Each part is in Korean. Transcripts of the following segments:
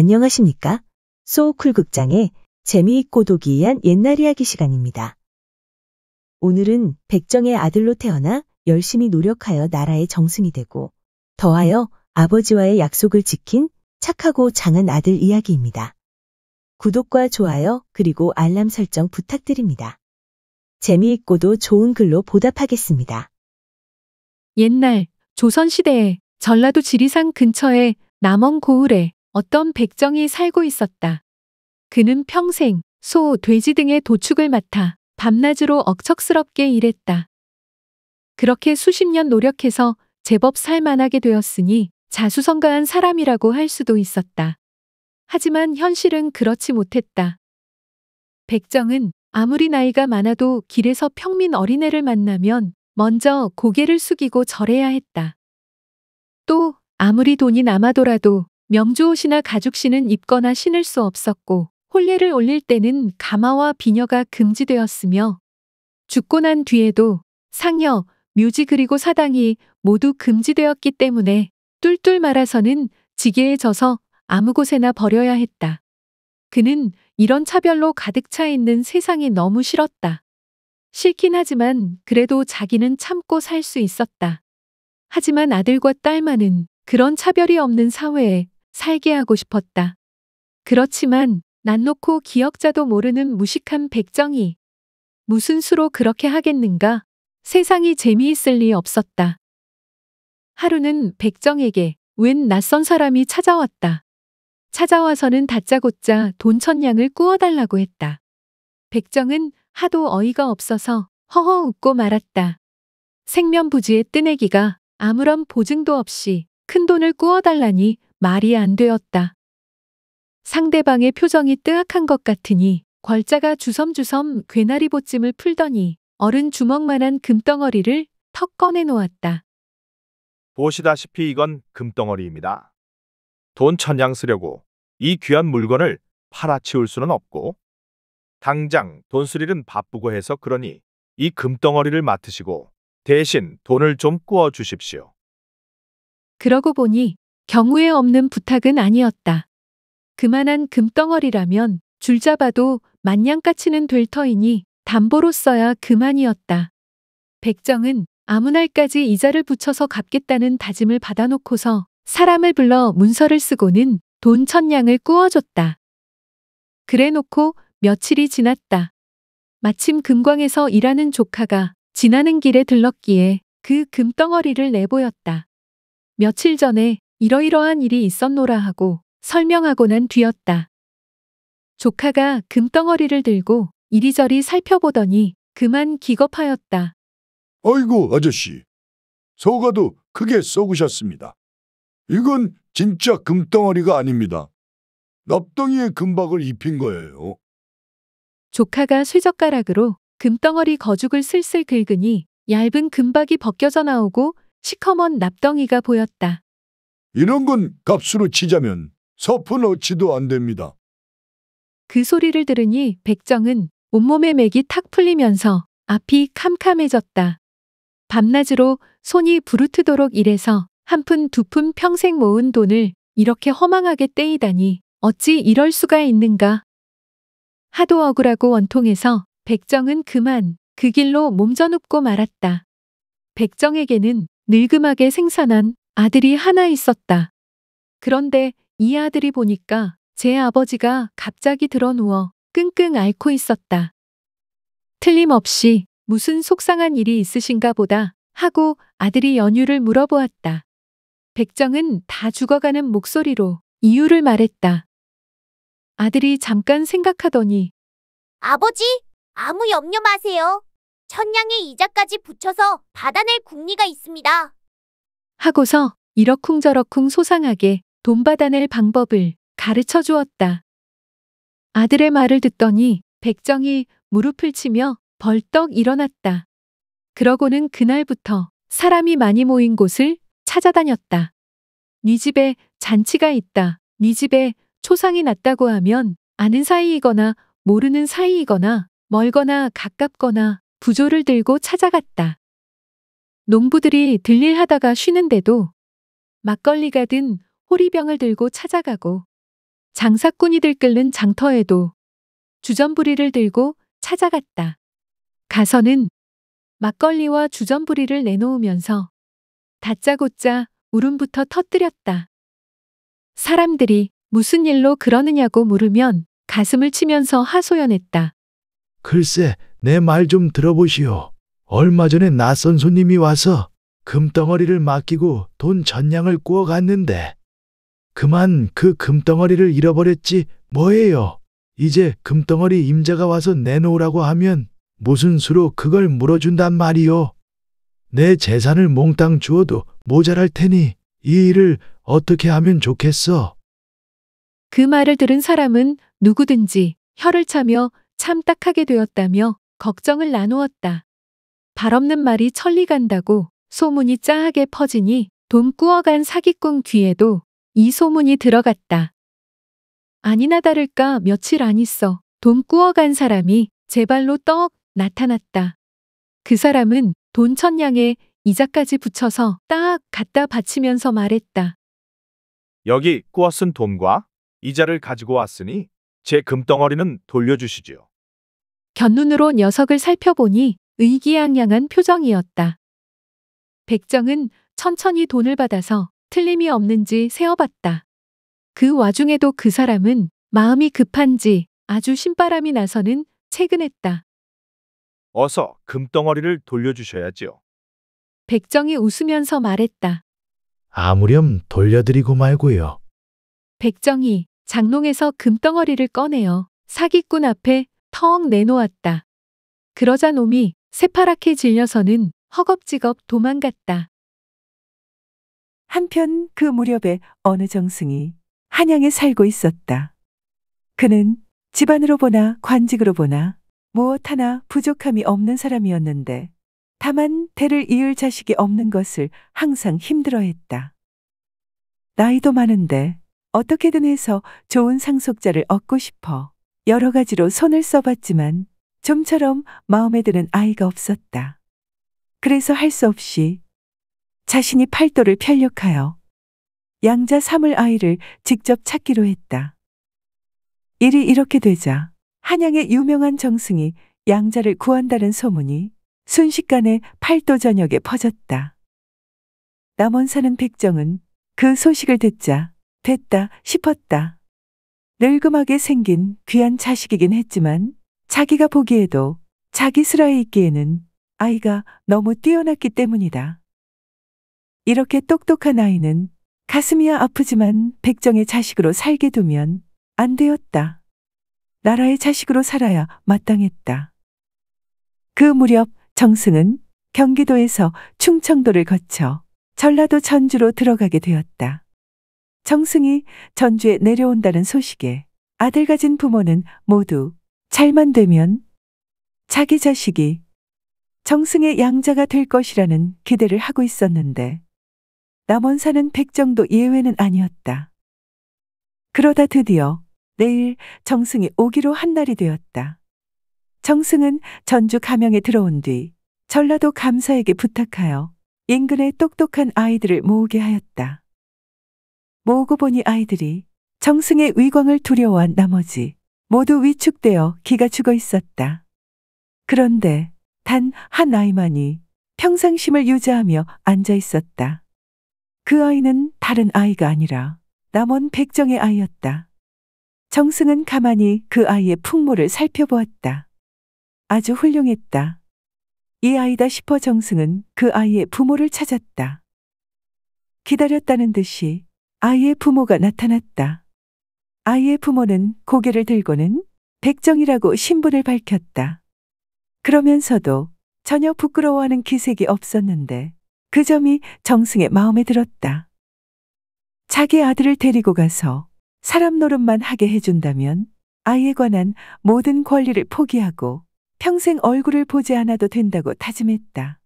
안녕하십니까? 소쿨 극장의 재미있고 도기이한 옛날 이야기 시간입니다. 오늘은 백정의 아들로 태어나 열심히 노력하여 나라의 정승이 되고 더하여 아버지와의 약속을 지킨 착하고 장한 아들 이야기입니다. 구독과 좋아요 그리고 알람 설정 부탁드립니다. 재미있고도 좋은 글로 보답하겠습니다. 옛날 조선시대에 전라도 지리산 근처에 남원 고을에 어떤 백정이 살고 있었다. 그는 평생 소, 돼지 등의 도축을 맡아 밤낮으로 억척스럽게 일했다. 그렇게 수십 년 노력해서 제법 살만하게 되었으니 자수성가한 사람이라고 할 수도 있었다. 하지만 현실은 그렇지 못했다. 백정은 아무리 나이가 많아도 길에서 평민 어린애를 만나면 먼저 고개를 숙이고 절해야 했다. 또 아무리 돈이 남아도라도 명주옷이나 가죽신은 입거나 신을 수 없었고 혼례를 올릴 때는 가마와 비녀가 금지되었으며 죽고 난 뒤에도 상여, 묘지 그리고 사당이 모두 금지되었기 때문에 뚫뚫 말아서는 지게에 져서 아무 곳에나 버려야 했다. 그는 이런 차별로 가득 차 있는 세상이 너무 싫었다. 싫긴 하지만 그래도 자기는 참고 살 수 있었다. 하지만 아들과 딸만은 그런 차별이 없는 사회에 살게 하고 싶었다. 그렇지만 난 놓고 기역자도 모르는 무식한 백정이 무슨 수로 그렇게 하겠는가? 세상이 재미있을 리 없었다. 하루는 백정에게 웬 낯선 사람이 찾아왔다. 찾아와서는 다짜고짜 돈 1000냥을 꾸어달라고 했다. 백정은 하도 어이가 없어서 허허 웃고 말았다. 생면부지의 뜨내기가 아무런 보증도 없이 큰 돈을 꾸어달라니 말이 안 되었다. 상대방의 표정이 뜨악한 것 같으니 걸자가 주섬주섬 괴나리 보찜을 풀더니 어른 주먹만한 금덩어리를 턱 꺼내 놓았다. 보시다시피 이건 금덩어리입니다. 돈 1000냥 쓰려고 이 귀한 물건을 팔아치울 수는 없고 당장 돈수리는 바쁘고 해서 그러니 이 금덩어리를 맡으시고 대신 돈을 좀 꾸어 주십시오. 그러고 보니 경우에 없는 부탁은 아니었다. 그만한 금덩어리라면 줄 잡아도 만냥가치는 될 터이니 담보로써야 그만이었다. 백정은 아무 날까지 이자를 붙여서 갚겠다는 다짐을 받아놓고서 사람을 불러 문서를 쓰고는 돈 1000냥을 꾸어줬다. 그래놓고 며칠이 지났다. 마침 금광에서 일하는 조카가 지나는 길에 들렀기에 그 금덩어리를 내보였다. 며칠 전에 이러이러한 일이 있었노라 하고 설명하고 난 뒤였다. 조카가 금덩어리를 들고 이리저리 살펴보더니 그만 기겁하였다. 아이고 아저씨, 소가도 크게 썩으셨습니다. 이건 진짜 금덩어리가 아닙니다. 납덩이에 금박을 입힌 거예요. 조카가 쇠젓가락으로 금덩어리 거죽을 슬슬 긁으니 얇은 금박이 벗겨져 나오고 시커먼 납덩이가 보였다. 이런 건 값으로 치자면 서푼 어치도 안 됩니다. 그 소리를 들으니 백정은 온몸에 맥이 탁 풀리면서 앞이 캄캄해졌다. 밤낮으로 손이 부르트도록 일해서 한 푼 두 푼 평생 모은 돈을 이렇게 허망하게 떼이다니 어찌 이럴 수가 있는가. 하도 억울하고 원통해서 백정은 그만 그 길로 몸져눕고 말았다. 백정에게는 늙음하게 생산한 아들이 하나 있었다. 그런데 이 아들이 보니까 제 아버지가 갑자기 드러누워 끙끙 앓고 있었다. 틀림없이 무슨 속상한 일이 있으신가 보다 하고 아들이 연유를 물어보았다. 백정은 다 죽어가는 목소리로 이유를 말했다. 아들이 잠깐 생각하더니 아버지, 아무 염려 마세요. 1000냥의 이자까지 붙여서 받아낼 궁리가 있습니다. 하고서 이러쿵저러쿵 소상하게 돈 받아낼 방법을 가르쳐 주었다. 아들의 말을 듣더니 백정이 무릎을 치며 벌떡 일어났다. 그러고는 그날부터 사람이 많이 모인 곳을 찾아다녔다. 네 집에 잔치가 있다. 네 집에 초상이 났다고 하면 아는 사이이거나 모르는 사이이거나 멀거나 가깝거나 부조를 들고 찾아갔다. 농부들이 들일하다가 쉬는데도 막걸리가 든 호리병을 들고 찾아가고 장사꾼이 들끓는 장터에도 주전부리를 들고 찾아갔다. 가서는 막걸리와 주전부리를 내놓으면서 다짜고짜 울음부터 터뜨렸다. 사람들이 무슨 일로 그러느냐고 물으면 가슴을 치면서 하소연했다. 글쎄, 내 말 좀 들어보시오. 얼마 전에 낯선 손님이 와서 금덩어리를 맡기고 돈 천냥을 꾸어 갔는데 그만 그 금덩어리를 잃어버렸지 뭐예요. 이제 금덩어리 임자가 와서 내놓으라고 하면 무슨 수로 그걸 물어준단 말이오. 내 재산을 몽땅 주어도 모자랄 테니 이 일을 어떻게 하면 좋겠어? 그 말을 들은 사람은 누구든지 혀를 차며 참딱하게 되었다며 걱정을 나누었다. 발 없는 말이 천리 간다고 소문이 짜하게 퍼지니 돈 꾸어간 사기꾼 귀에도 이 소문이 들어갔다. 아니나 다를까 며칠 안 있어 돈 꾸어간 사람이 제 발로 떡 나타났다. 그 사람은 돈 천냥에 이자까지 붙여서 딱 갖다 바치면서 말했다. 여기 꾸어 쓴 돈과 이자를 가지고 왔으니 제 금덩어리는 돌려주시지요. 곁눈으로 녀석을 살펴보니 의기양양한 표정이었다. 백정은 천천히 돈을 받아서 틀림이 없는지 세어봤다. 그 와중에도 그 사람은 마음이 급한지 아주 신바람이 나서는 채근했다. 어서 금덩어리를 돌려주셔야지요. 백정이 웃으면서 말했다. 아무렴 돌려드리고 말고요. 백정이 장롱에서 금덩어리를 꺼내어 사기꾼 앞에 턱 내놓았다. 그러자 놈이 새파랗게 질려서는 허겁지겁 도망갔다. 한편 그 무렵에 어느 정승이 한양에 살고 있었다. 그는 집안으로 보나 관직으로 보나 무엇 하나 부족함이 없는 사람이었는데 다만 대를 이을 자식이 없는 것을 항상 힘들어했다. 나이도 많은데 어떻게든 해서 좋은 상속자를 얻고 싶어 여러 가지로 손을 써봤지만 좀처럼 마음에 드는 아이가 없었다. 그래서 할 수 없이 자신이 팔도를 편력하여 양자 삼을 아이를 직접 찾기로 했다. 일이 이렇게 되자 한양의 유명한 정승이 양자를 구한다는 소문이 순식간에 팔도 전역에 퍼졌다. 남원 사는 백정은 그 소식을 듣자 됐다 싶었다. 늙음하게 생긴 귀한 자식이긴 했지만 자기가 보기에도 자기 슬하에 있기에는 아이가 너무 뛰어났기 때문이다. 이렇게 똑똑한 아이는 가슴이야 아프지만 백정의 자식으로 살게 두면 안 되었다. 나라의 자식으로 살아야 마땅했다. 그 무렵 정승은 경기도에서 충청도를 거쳐 전라도 전주로 들어가게 되었다. 정승이 전주에 내려온다는 소식에 아들 가진 부모는 모두 잘만 되면 자기 자식이 정승의 양자가 될 것이라는 기대를 하고 있었는데 남원 사는 백정도 예외는 아니었다. 그러다 드디어 내일 정승이 오기로 한 날이 되었다. 정승은 전주 가명에 들어온 뒤 전라도 감사에게 부탁하여 인근의 똑똑한 아이들을 모으게 하였다. 모으고 보니 아이들이 정승의 위광을 두려워한 나머지 모두 위축되어 기가 죽어 있었다. 그런데 단 한 아이만이 평상심을 유지하며 앉아 있었다. 그 아이는 다른 아이가 아니라 남원 백정의 아이였다. 정승은 가만히 그 아이의 풍모를 살펴보았다. 아주 훌륭했다. 이 아이다 싶어 정승은 그 아이의 부모를 찾았다. 기다렸다는 듯이 아이의 부모가 나타났다. 아이의 부모는 고개를 들고는 백정이라고 신분을 밝혔다. 그러면서도 전혀 부끄러워하는 기색이 없었는데 그 점이 정승의 마음에 들었다. 자기 아들을 데리고 가서 사람 노릇만 하게 해준다면 아이에 관한 모든 권리를 포기하고 평생 얼굴을 보지 않아도 된다고 다짐했다.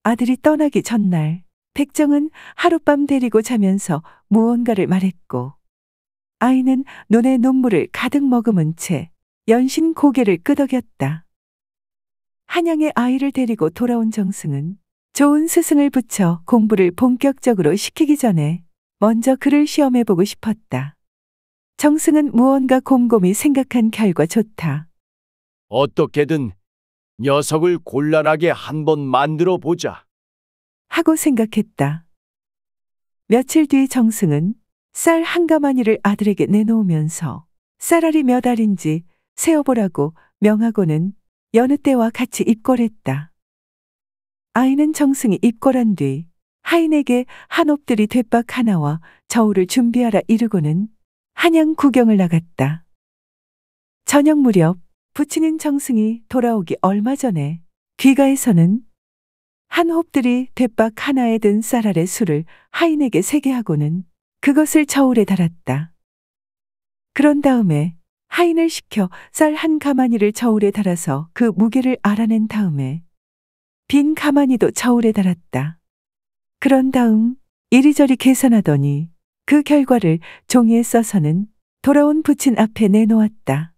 아들이 떠나기 전날 백정은 하룻밤 데리고 자면서 무언가를 말했고 아이는 눈에 눈물을 가득 머금은 채 연신 고개를 끄덕였다. 한양의 아이를 데리고 돌아온 정승은 좋은 스승을 붙여 공부를 본격적으로 시키기 전에 먼저 그를 시험해보고 싶었다. 정승은 무언가 곰곰이 생각한 결과 좋다. 어떻게든 녀석을 곤란하게 한번 만들어 보자. 하고 생각했다. 며칠 뒤 정승은 쌀 한 가마니를 아들에게 내놓으면서 쌀알이 몇 알인지 세어보라고 명하고는 여느 때와 같이 입궐했다. 아이는 정승이 입궐한 뒤 하인에게 한옵들이 돛박 하나와 저울을 준비하라 이르고는 한양 구경을 나갔다. 저녁 무렵 부친인 정승이 돌아오기 얼마 전에 귀가에서는 한홉들이 돛박 하나에 든 쌀알의 수를 하인에게 세게 하고는 그것을 저울에 달았다. 그런 다음에 하인을 시켜 쌀 한 가마니를 저울에 달아서 그 무게를 알아낸 다음에 빈 가마니도 저울에 달았다. 그런 다음 이리저리 계산하더니 그 결과를 종이에 써서는 돌아온 부친 앞에 내놓았다.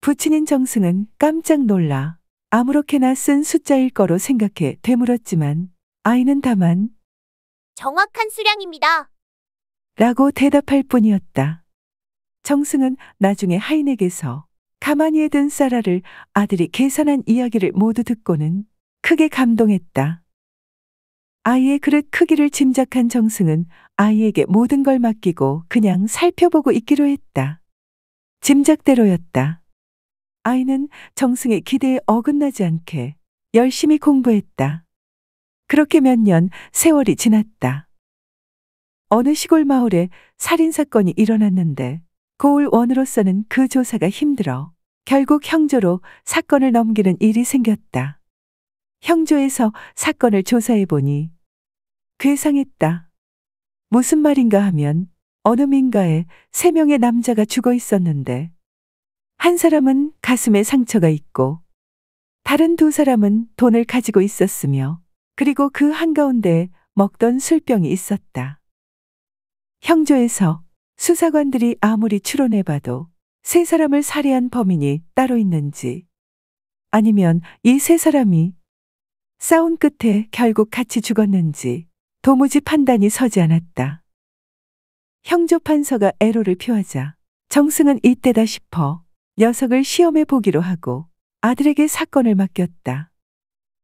부친인 정승은 깜짝 놀라 아무렇게나 쓴 숫자일 거로 생각해 되물었지만 아이는 다만 정확한 수량입니다. 라고 대답할 뿐이었다. 정승은 나중에 하인에게서 가마니에 든 쌀알을 아들이 계산한 이야기를 모두 듣고는 크게 감동했다. 아이의 그릇 크기를 짐작한 정승은 아이에게 모든 걸 맡기고 그냥 살펴보고 있기로 했다. 짐작대로였다. 아이는 정승의 기대에 어긋나지 않게 열심히 공부했다. 그렇게 몇 년 세월이 지났다. 어느 시골 마을에 살인사건이 일어났는데 고을원으로서는 그 조사가 힘들어 결국 형조로 사건을 넘기는 일이 생겼다. 형조에서 사건을 조사해보니 괴상했다. 무슨 말인가 하면 어느 민가에 3명의 남자가 죽어 있었는데 한 사람은 가슴에 상처가 있고 다른 2사람은 돈을 가지고 있었으며 그리고 그 한가운데에 먹던 술병이 있었다. 형조에서 수사관들이 아무리 추론해봐도 3사람을 살해한 범인이 따로 있는지 아니면 이 3사람이 싸운 끝에 결국 같이 죽었는지 도무지 판단이 서지 않았다. 형조 판서가 애로를 표하자 정승은 이때다 싶어 녀석을 시험해 보기로 하고 아들에게 사건을 맡겼다.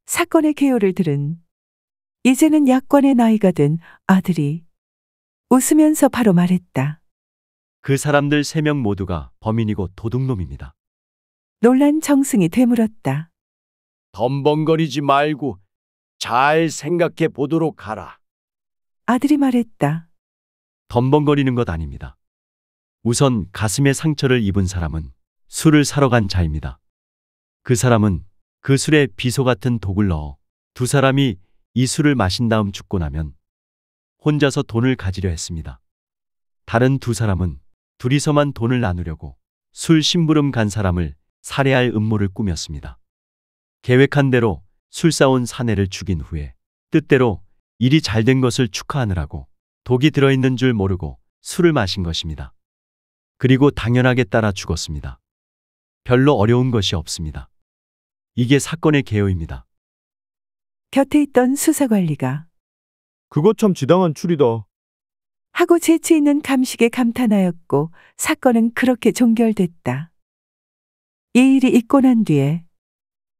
사건의 개요를 들은 이제는 약관의 나이가 든 아들이 웃으면서 바로 말했다. 그 사람들 3명 모두가 범인이고 도둑놈입니다. 놀란 정승이 되물었다. 덤벙거리지 말고 잘 생각해 보도록 하라. 아들이 말했다. 덤벙거리는 것 아닙니다. 우선 가슴에 상처를 입은 사람은 술을 사러 간 자입니다. 그 사람은 그 술에 비소 같은 독을 넣어 2사람이 이 술을 마신 다음 죽고 나면 혼자서 돈을 가지려 했습니다. 다른 2사람은 둘이서만 돈을 나누려고 술 심부름 간 사람을 살해할 음모를 꾸몄습니다. 계획한 대로 술 사온 사내를 죽인 후에 뜻대로 일이 잘 된 것을 축하하느라고 독이 들어있는 줄 모르고 술을 마신 것입니다. 그리고 당연하게 따라 죽었습니다. 별로 어려운 것이 없습니다. 이게 사건의 개요입니다. 곁에 있던 수사관리가 그거 참 지당한 추리다. 하고 재치 있는 감식에 감탄하였고 사건은 그렇게 종결됐다. 이 일이 있고 난 뒤에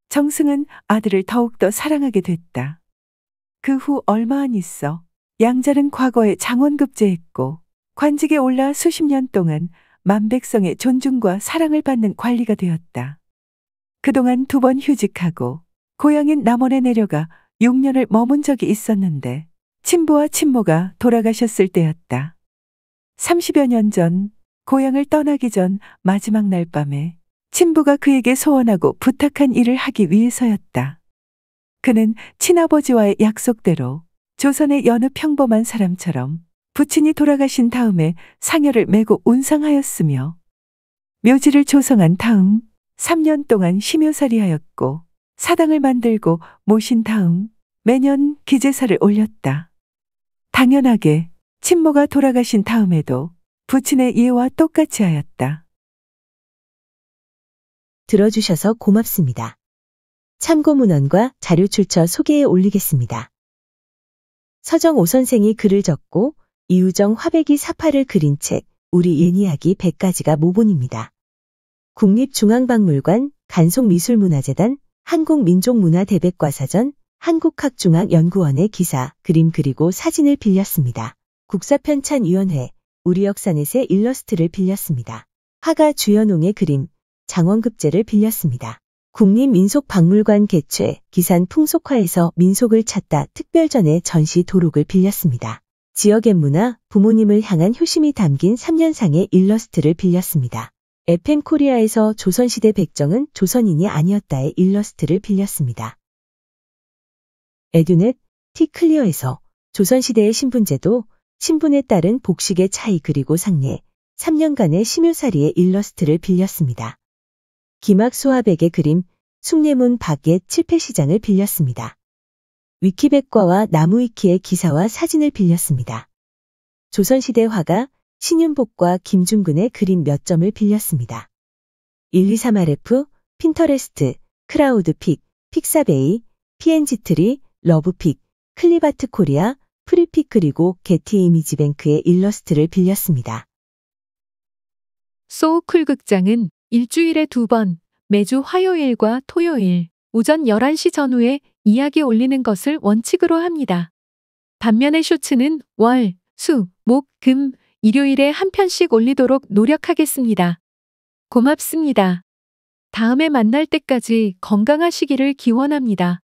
정승은 아들을 더욱더 사랑하게 됐다. 그 후 얼마 안 있어 양자는 과거에 장원급제했고 관직에 올라 수십 년 동안 만백성의 존중과 사랑을 받는 관리가 되었다. 그동안 2번 휴직하고 고향인 남원에 내려가 6년을 머문 적이 있었는데 친부와 친모가 돌아가셨을 때였다. 30여 년 전 고향을 떠나기 전 마지막 날 밤에 친부가 그에게 소원하고 부탁한 일을 하기 위해서였다. 그는 친아버지와의 약속대로 조선의 여느 평범한 사람처럼 부친이 돌아가신 다음에 상여를 메고 운상하였으며 묘지를 조성한 다음 3년 동안 심효살이하였고 사당을 만들고 모신 다음 매년 기제사를 올렸다. 당연하게 친모가 돌아가신 다음에도 부친의 예와 똑같이 하였다. 들어주셔서 고맙습니다. 참고 문헌과 자료 출처 소개해 올리겠습니다. 서정 오 선생이 글을 적고 이우정 화백이 사파를 그린 책 우리 옛 이야기 100가지가 모본입니다. 국립중앙박물관, 간송미술문화재단, 한국민족문화대백과사전, 한국학중앙연구원의 기사, 그림 그리고 사진을 빌렸습니다. 국사편찬위원회, 우리역사넷의 일러스트를 빌렸습니다. 화가 주연홍의 그림, 장원급제를 빌렸습니다. 국립민속박물관 개최, 기산 풍속화에서 민속을 찾다 특별전의 전시 도록을 빌렸습니다. 지역의 문화, 부모님을 향한 효심이 담긴 3년상의 일러스트를 빌렸습니다. FM코리아에서 조선시대 백정은 조선인이 아니었다의 일러스트를 빌렸습니다. 에듀넷, 티클리어에서 조선시대의 신분제도, 신분에 따른 복식의 차이 그리고 상례, 3년간의 심유살이의 일러스트를 빌렸습니다. 기막수화백의 그림, 숭례문 밖의 칠패시장을 빌렸습니다. 위키백과와 나무위키의 기사와 사진을 빌렸습니다. 조선시대 화가 신윤복과 김중근의 그림 몇 점을 빌렸습니다. 123RF, 핀터레스트, 크라우드픽, 픽사베이, PNG트리, 러브픽, 클리바트 코리아, 프리픽 그리고 게티 이미지뱅크의 일러스트를 빌렸습니다. 소우쿨 극장은 일주일에 2번, 매주 화요일과 토요일, 오전 11시 전후에 이야기 올리는 것을 원칙으로 합니다. 반면에 쇼츠는 월, 수, 목, 금, 일요일에 한 편씩 올리도록 노력하겠습니다. 고맙습니다. 다음에 만날 때까지 건강하시기를 기원합니다.